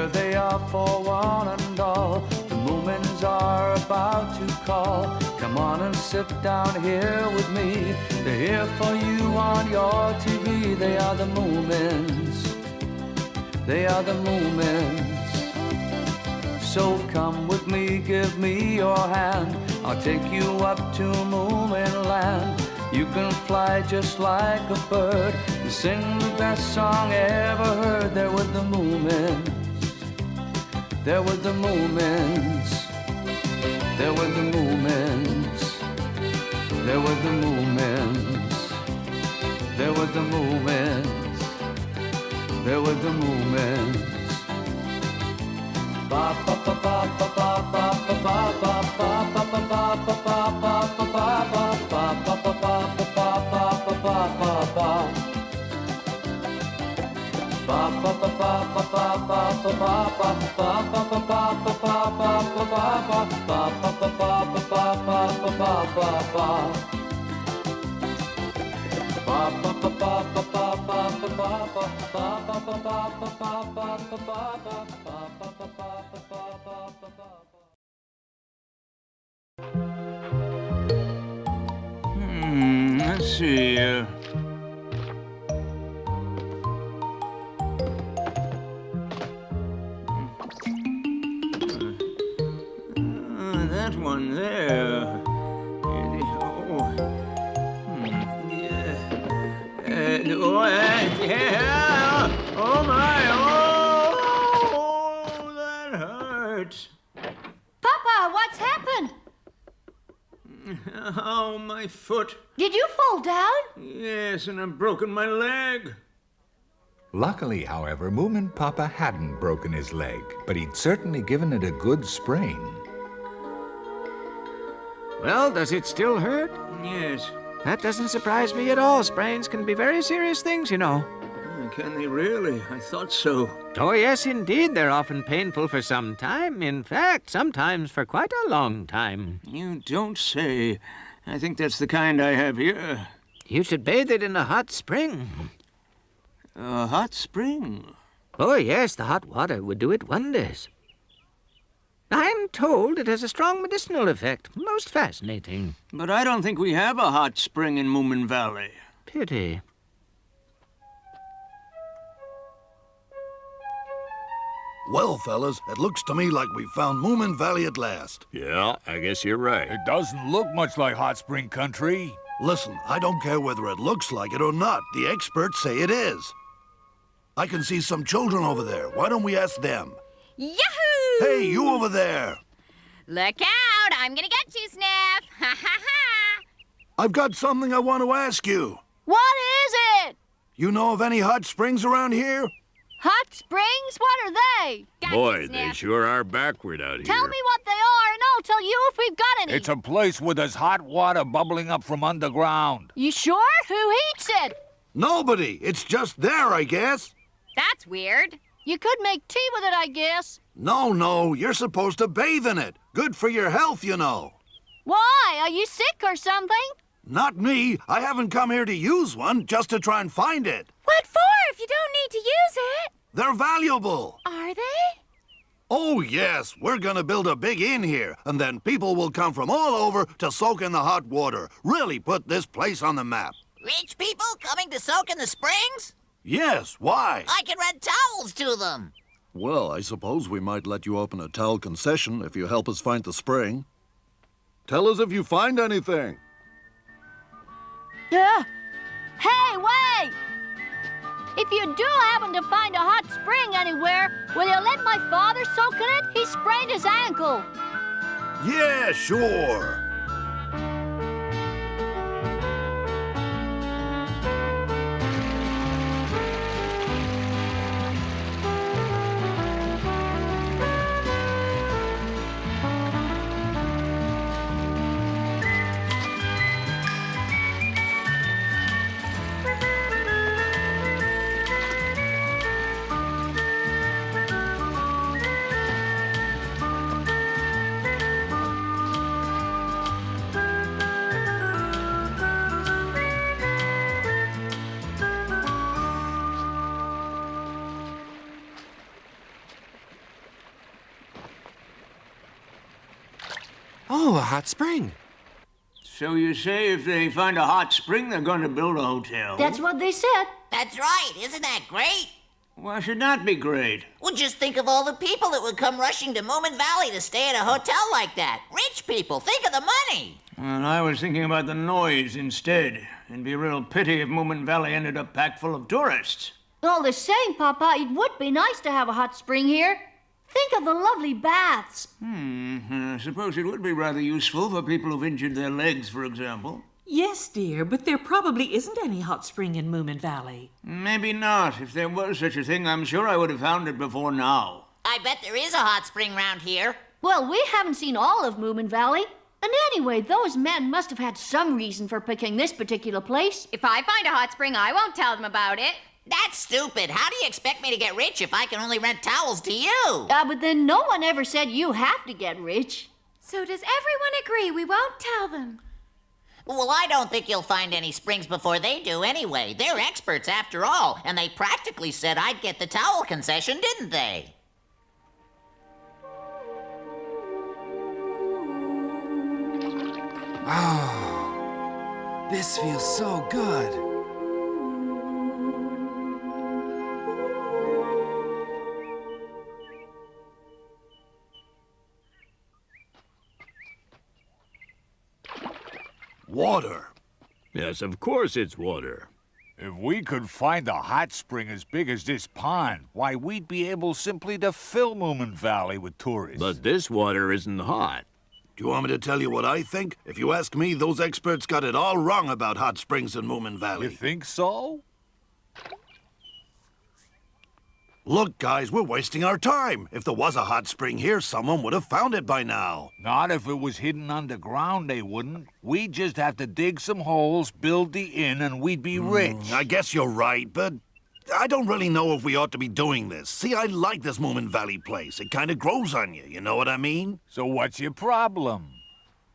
Here they are for one and all. The Moomins are about to call. Come on and sit down here with me. They're here for you on your TV. They are the Moomins. They are the Moomins. So come with me, give me your hand. I'll take you up to Moomin Land. You can fly just like a bird and sing the best song ever heard. There with the Moomins. There with the Moomins. There with the Moomins. There with the Moomins. There with the Moomins. There with the Moomins. Ba ba ba ba ba ba ba ba ba ba ba ba ba ba ba Let's see. That one there. Yeah. Oh my! Oh, that hurts. Papa, what's happened? Oh, my foot. Did you fall down? Yes, and I've broken my leg. Luckily, however, Moomin Papa hadn't broken his leg, but he'd certainly given it a good sprain. Well, does it still hurt? Yes. That doesn't surprise me at all. Sprains can be very serious things, you know. Can they really? I thought so. Oh, yes, indeed. They're often painful for some time. In fact, sometimes for quite a long time. You don't say. I think that's the kind I have here. You should bathe it in a hot spring. A hot spring? Oh, yes, the hot water would do it wonders. I'm told it has a strong medicinal effect. Most fascinating. But I don't think we have a hot spring in Moomin Valley. Pity. Well, fellas, it looks to me like we found Moomin Valley at last. Yeah, I guess you're right. It doesn't look much like hot spring country. Listen, I don't care whether it looks like it or not. The experts say it is. I can see some children over there. Why don't we ask them? Yahoo! Hey, you over there! Look out! I'm gonna get you, Sniff! Ha ha ha! I've got something I want to ask you. What is it? You know of any hot springs around here? Hot springs? What are they? Got Boy, you, they Sniff. sure are backward out here. Tell me what they are, and I'll tell you if we've got any. It's a place where there's hot water bubbling up from underground. You sure? Who heats it? Nobody. It's just there, I guess. That's weird. You could make tea with it, I guess. No, you're supposed to bathe in it. Good for your health, you know. Why? Are you sick or something? Not me. I haven't come here to use one, just to try and find it. What for if you don't need to use it? They're valuable. Are they? Oh, yes. We're gonna build a big inn here, and then people will come from all over to soak in the hot water. Really put this place on the map. Rich people coming to soak in the springs? Yes, why? I can rent towels to them. Well, I suppose we might let you open a towel concession if you help us find the spring. Tell us if you find anything. Yeah. Hey, wait! If you do happen to find a hot spring anywhere, will you let my father soak in it? He sprained his ankle. Yeah, sure. Oh, a hot spring. So you say if they find a hot spring, they're going to build a hotel? That's what they said. That's right. Isn't that great? Why should that be great? Well, just think of all the people that would come rushing to Moomin Valley to stay at a hotel like that. Rich people. Think of the money. Well, I was thinking about the noise instead. It'd be a real pity if Moomin Valley ended up packed full of tourists. All the same, Papa, it would be nice to have a hot spring here. Think of the lovely baths. I suppose it would be rather useful for people who've injured their legs, for example. Yes, dear, but there probably isn't any hot spring in Moomin Valley. Maybe not. If there was such a thing, I'm sure I would have found it before now. I bet there is a hot spring round here. Well, we haven't seen all of Moomin Valley. And anyway, those men must have had some reason for picking this particular place. If I find a hot spring, I won't tell them about it. That's stupid. How do you expect me to get rich if I can only rent towels to you? But then no one ever said you have to get rich. So does everyone agree we won't tell them? Well, I don't think you'll find any springs before they do anyway. They're experts after all, and they practically said I'd get the towel concession, didn't they? Oh, this feels so good. Water. Yes, of course it's water. If we could find a hot spring as big as this pond, why, we'd be able simply to fill Moomin Valley with tourists. But this water isn't hot. Do you want me to tell you what I think? If you ask me, those experts got it all wrong about hot springs in Moomin Valley. You think so? Look, guys, we're wasting our time. If there was a hot spring here, someone would have found it by now. Not if it was hidden underground, they wouldn't. We'd just have to dig some holes, build the inn, and we'd be rich. I guess you're right, but I don't really know if we ought to be doing this. See, I like this Moomin Valley place. It kind of grows on you know what I mean? So what's your problem?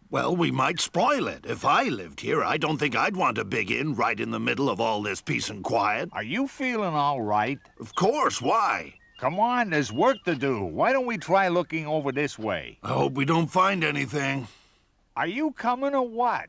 Well, we might spoil it. If I lived here, I don't think I'd want a big inn right in the middle of all this peace and quiet. Are you feeling all right? Of course, why? Come on, there's work to do. Why don't we try looking over this way? I hope we don't find anything. Are you coming or what?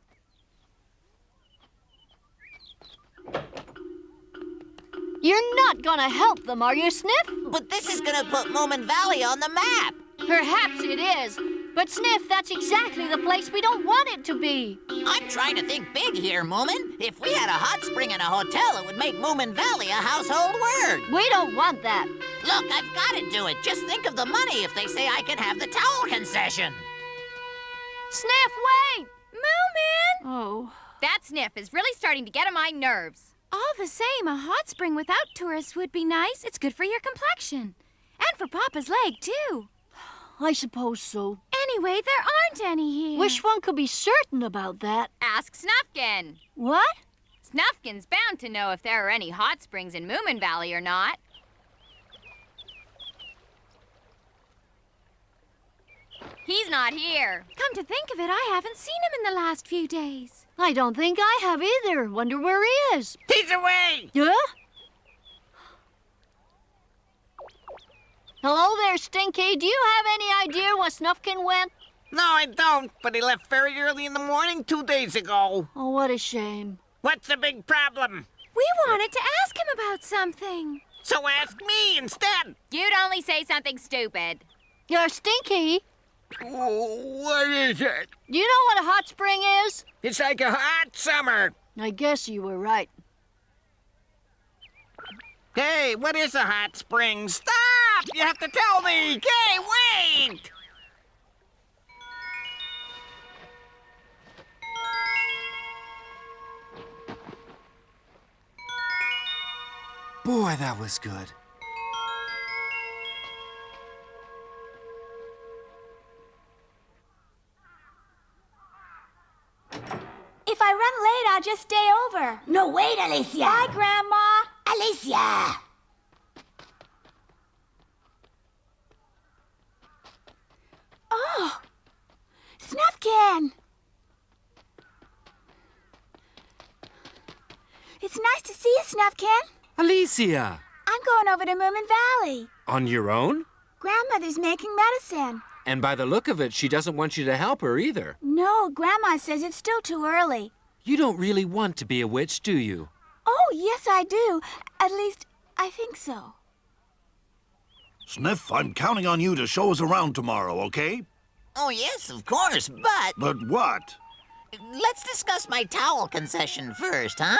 You're not gonna help them, are you, Sniff? But this is gonna put Moomin Valley on the map. Perhaps it is. But, Sniff, that's exactly the place we don't want it to be. I'm trying to think big here, Moomin. If we had a hot spring and a hotel, it would make Moomin Valley a household word. We don't want that. Look, I've got to do it. Just think of the money if they say I can have the towel concession. Sniff, wait! Moomin! Oh. That Sniff is really starting to get on my nerves. All the same, a hot spring without tourists would be nice. It's good for your complexion. And for Papa's leg, too. I suppose so. Anyway, there aren't any here. Wish one could be certain about that. Ask Snufkin. What? Snufkin's bound to know if there are any hot springs in Moomin Valley or not. He's not here. Come to think of it, I haven't seen him in the last few days. I don't think I have either. Wonder where he is. He's away! Huh? Hello there, Stinky. Do you have any idea where Snufkin went? No, I don't, but he left very early in the morning 2 days ago. Oh, what a shame. What's the big problem? We wanted to ask him about something. So ask me instead. You'd only say something stupid. You're Stinky. Oh, what is it? Do you know what a hot spring is? It's like a hot summer. I guess you were right. Hey, what is a hot spring? Stop! You have to tell me! Hey, wait! Boy, that was good. If I run late, I'll just stay over. No, wait, Alicia. Bye, Grandma. Alicia! Oh, Snufkin. It's nice to see you, Snufkin. Alicia! I'm going over to Moomin Valley. On your own? Grandmother's making medicine. And by the look of it, she doesn't want you to help her either. No, Grandma says it's still too early. You don't really want to be a witch, do you? Oh, yes, I do. At least, I think so. Sniff, I'm counting on you to show us around tomorrow, okay? Oh, yes, of course, but But what? let's discuss my towel concession first, huh?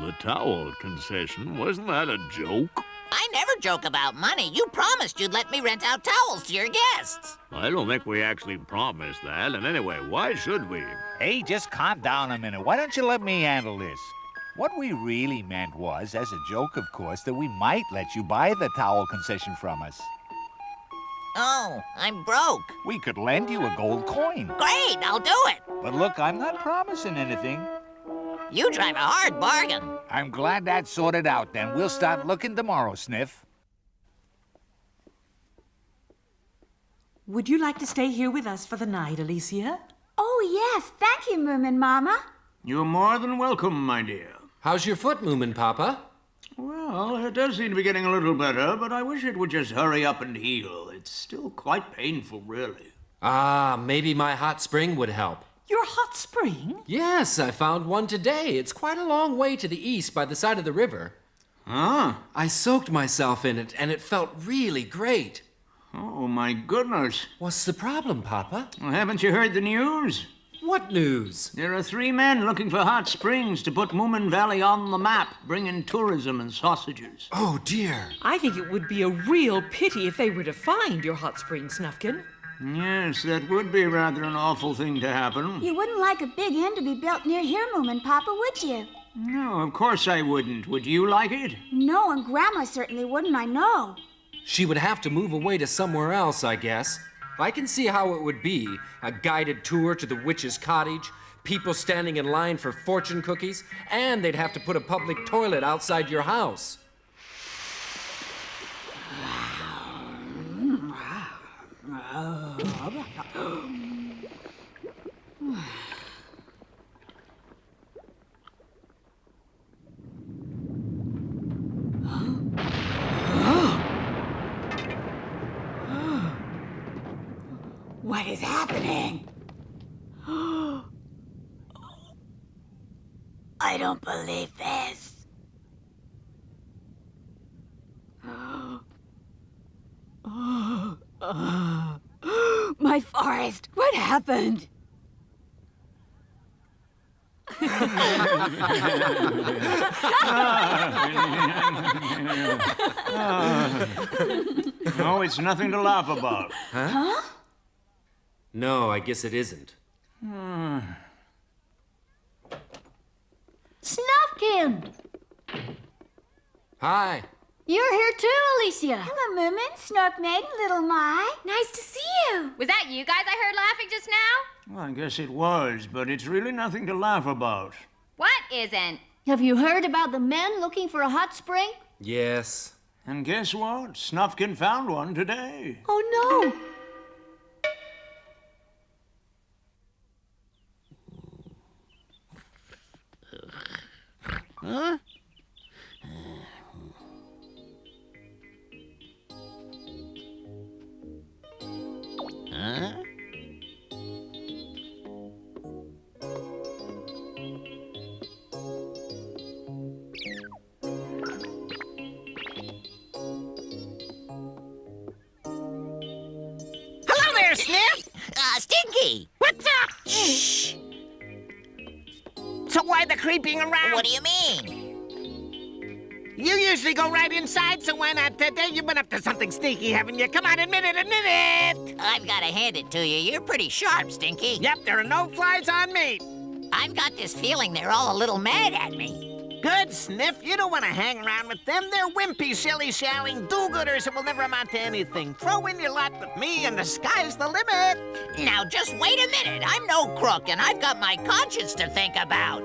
The towel concession? Wasn't that a joke? I never joke about money. You promised you'd let me rent out towels to your guests. I don't think we actually promised that. And anyway, why should we? Hey, just calm down a minute. Why don't you let me handle this? What we really meant was, as a joke, of course, that we might let you buy the towel concession from us. Oh, I'm broke. We could lend you a gold coin. Great, I'll do it. But look, I'm not promising anything. You drive a hard bargain. I'm glad that's sorted out, then. We'll start looking tomorrow, Sniff. Would you like to stay here with us for the night, Alicia? Oh, yes. Thank you, Moomin Mama. You're more than welcome, my dear. How's your foot, Moomin Papa? Well, it does seem to be getting a little better, but I wish it would just hurry up and heal. It's still quite painful, really. Ah, maybe my hot spring would help. Your hot spring? Yes, I found one today. It's quite a long way to the east by the side of the river. Huh? I soaked myself in it, and it felt really great. Oh, my goodness. What's the problem, Papa? Well, haven't you heard the news? What news? There are 3 men looking for hot springs to put Moomin Valley on the map, bring in tourism and sausages. Oh, dear. I think it would be a real pity if they were to find your hot spring, Snufkin. Yes, that would be rather an awful thing to happen. You wouldn't like a big inn to be built near here, Moomin Papa, would you? No, of course I wouldn't. Would you like it? No, and Grandma certainly wouldn't, I know. She would have to move away to somewhere else, I guess. I can see how it would be. A guided tour to the witch's cottage, people standing in line for fortune cookies, and they'd have to put a public toilet outside your house. What is happening? I don't believe this. My forest, what happened? No, it's nothing to laugh about. Huh? No, I guess it isn't. Snufkin! Hi. You're here too, Alicia. Hello, Moomin, Snork Maiden, Little My. Nice to see you. Was that you guys I heard laughing just now? Well, I guess it was, but it's really nothing to laugh about. What isn't? Have you heard about the men looking for a hot spring? Yes. And guess what? Snufkin found one today. Oh, no. Huh? Huh? Hello there, Sniff! Stinky! What's up? Shh! So why the creeping around? What do you mean? You usually go right inside, so why not today? You've been up to something sneaky, haven't you? Come on, admit it, admit it! I've got to hand it to you. You're pretty sharp, Stinky. Yep, there are no flies on me. I've got this feeling they're all a little mad at me. Good, Sniff. You don't want to hang around with them. They're wimpy, shilly-shallying do-gooders that will never amount to anything. Throw in your lot with me, and the sky's the limit. Now, just wait a minute. I'm no crook, and I've got my conscience to think about.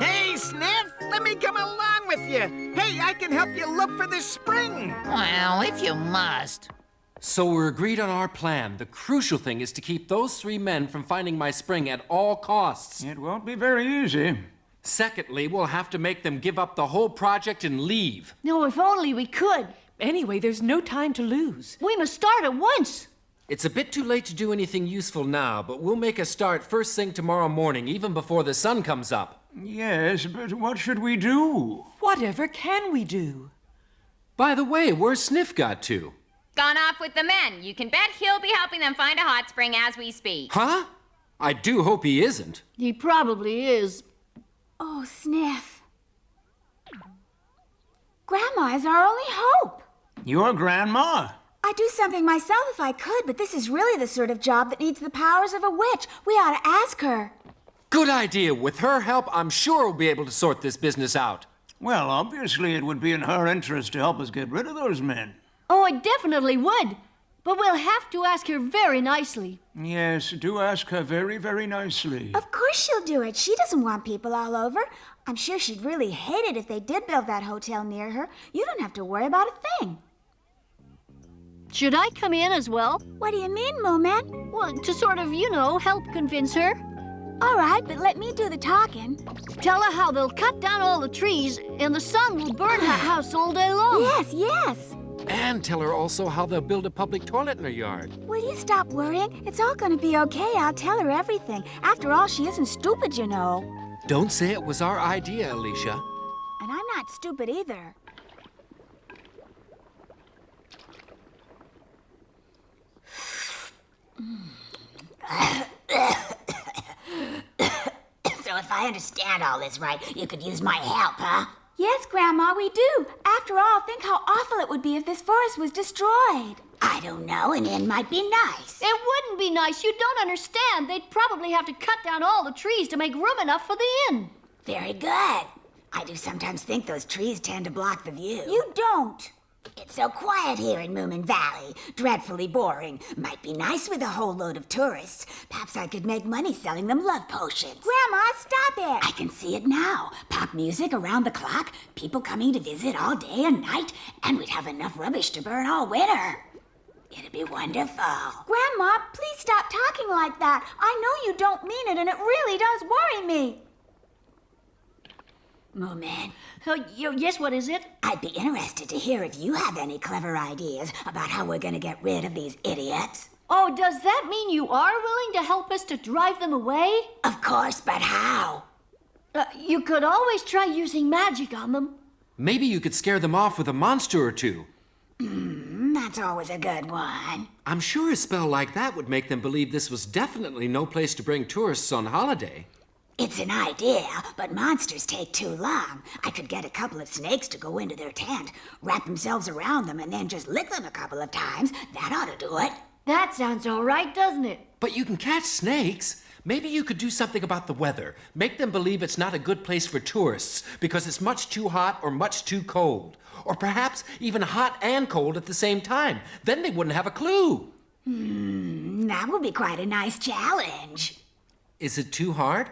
Hey, Sniff, let me come along with you. Hey, I can help you look for this spring. Well, if you must. So we're agreed on our plan. The crucial thing is to keep those 3 men from finding my spring at all costs. It won't be very easy. Secondly, we'll have to make them give up the whole project and leave. No, if only we could. Anyway, there's no time to lose. We must start at once. It's a bit too late to do anything useful now, but we'll make a start first thing tomorrow morning, even before the sun comes up. Yes, but what should we do? Whatever can we do? By the way, where's Sniff got to? Gone off with the men. You can bet he'll be helping them find a hot spring as we speak. Huh? I do hope he isn't. He probably is. Oh, Sniff. Grandma is our only hope. Your grandma? I'd do something myself if I could, but this is really the sort of job that needs the powers of a witch. We ought to ask her. Good idea. With her help, I'm sure we'll be able to sort this business out. Well, obviously it would be in her interest to help us get rid of those men. Oh, it definitely would. But we'll have to ask her very nicely. Yes, do ask her very, very nicely. Of course she'll do it. She doesn't want people all over. I'm sure she'd really hate it if they did build that hotel near her. You don't have to worry about a thing. Should I come in as well? What do you mean, Moomin? Well, to sort of, help convince her. All right, but let me do the talking. Tell her how they'll cut down all the trees and the sun will burn her house all day long. Yes, yes. And tell her also how they'll build a public toilet in her yard. Will you stop worrying? It's all going to be okay. I'll tell her everything. After all, she isn't stupid, you know. Don't say it was our idea, Alicia. And I'm not stupid either. So if I understand all this right, you could use my help, huh? Yes, Grandma, we do. After all, think how awful it would be if this forest was destroyed. I don't know, an inn might be nice. It wouldn't be nice. You don't understand. They'd probably have to cut down all the trees to make room enough for the inn. Very good. I do sometimes think those trees tend to block the view. You don't. It's so quiet here in Moomin Valley. Dreadfully boring. Might be nice with a whole load of tourists. Perhaps I could make money selling them love potions. Grandma, stop it! I can see it now. Pop music around the clock, people coming to visit all day and night, and we'd have enough rubbish to burn all winter. It'd be wonderful. Grandma, please stop talking like that. I know you don't mean it, and it really does worry me. Moomin. Yes, what is it? I'd be interested to hear if you have any clever ideas about how we're going to get rid of these idiots. Oh, does that mean you are willing to help us to drive them away? Of course, but how? You could always try using magic on them. Maybe you could scare them off with a monster or two. That's always a good one. I'm sure a spell like that would make them believe this was definitely no place to bring tourists on holiday. It's an idea, but monsters take too long. I could get a couple of snakes to go into their tent, wrap themselves around them, and then just lick them a couple of times. That ought to do it. That sounds all right, doesn't it? But you can catch snakes. Maybe you could do something about the weather. Make them believe it's not a good place for tourists because it's much too hot or much too cold. Or perhaps even hot and cold at the same time. Then they wouldn't have a clue. That would be quite a nice challenge. Is it too hard?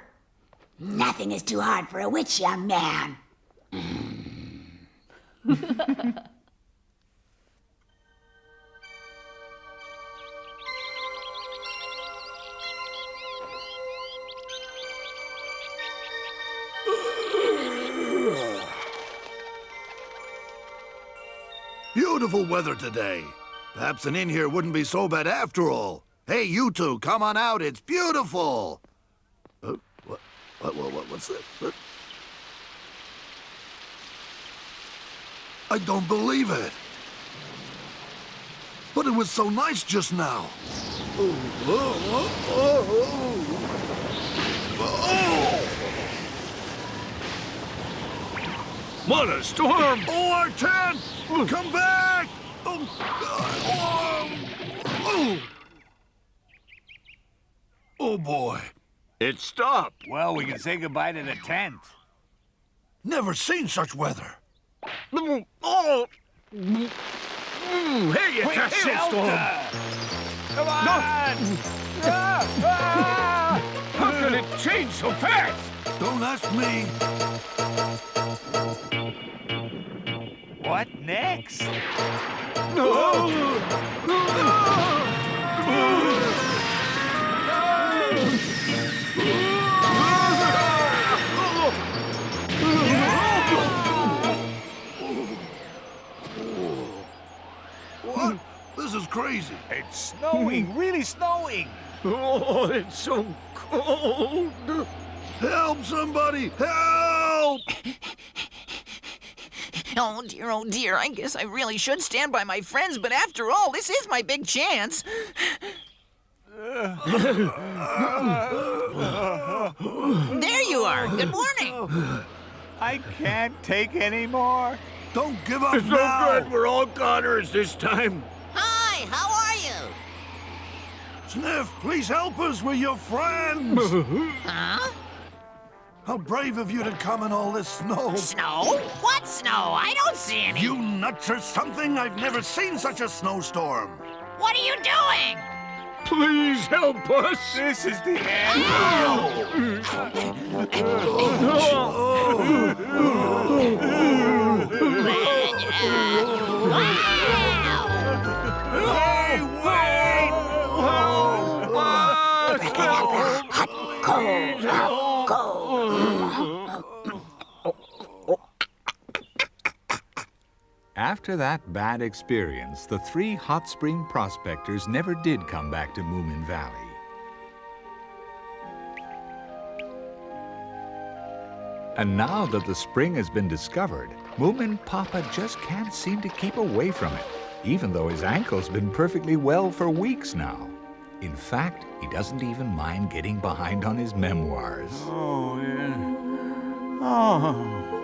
Nothing is too hard for a witch, young man. Beautiful weather today. Perhaps an inn here wouldn't be so bad after all. Hey, you two, come on out. It's beautiful. What's that? I don't believe it. But it was so nice just now. What a storm! Oh, our tent! Come back! Oh, boy. It stopped. Well, we can say goodbye to the tent. Never seen such weather. Oh! Hey, it's Quick a hailstorm! shelter! Come on! How could it change so fast? Don't ask me. What next? crazy. It's snowing, really snowing. Oh, it's so cold. Help somebody! Help! Oh dear, I guess I really should stand by my friends, but after all, this is my big chance. There you are. Good morning. I can't take any more. Don't give up It's now! so good we're all goners this time. Hi, how are you? Sniff, please help us. We're your friends. Huh? How brave of you to come in all this snow. Snow? What snow? I don't see any. You nuts or something? I've never seen such a snowstorm. What are you doing? Please help us. This is the end. Hey, wait! After that bad experience, the 3 hot spring prospectors never did come back to Moomin Valley. And now that the spring has been discovered, Moomin Papa just can't seem to keep away from it, even though his ankle's been perfectly well for weeks now. In fact, he doesn't even mind getting behind on his memoirs. Oh, yeah. Oh.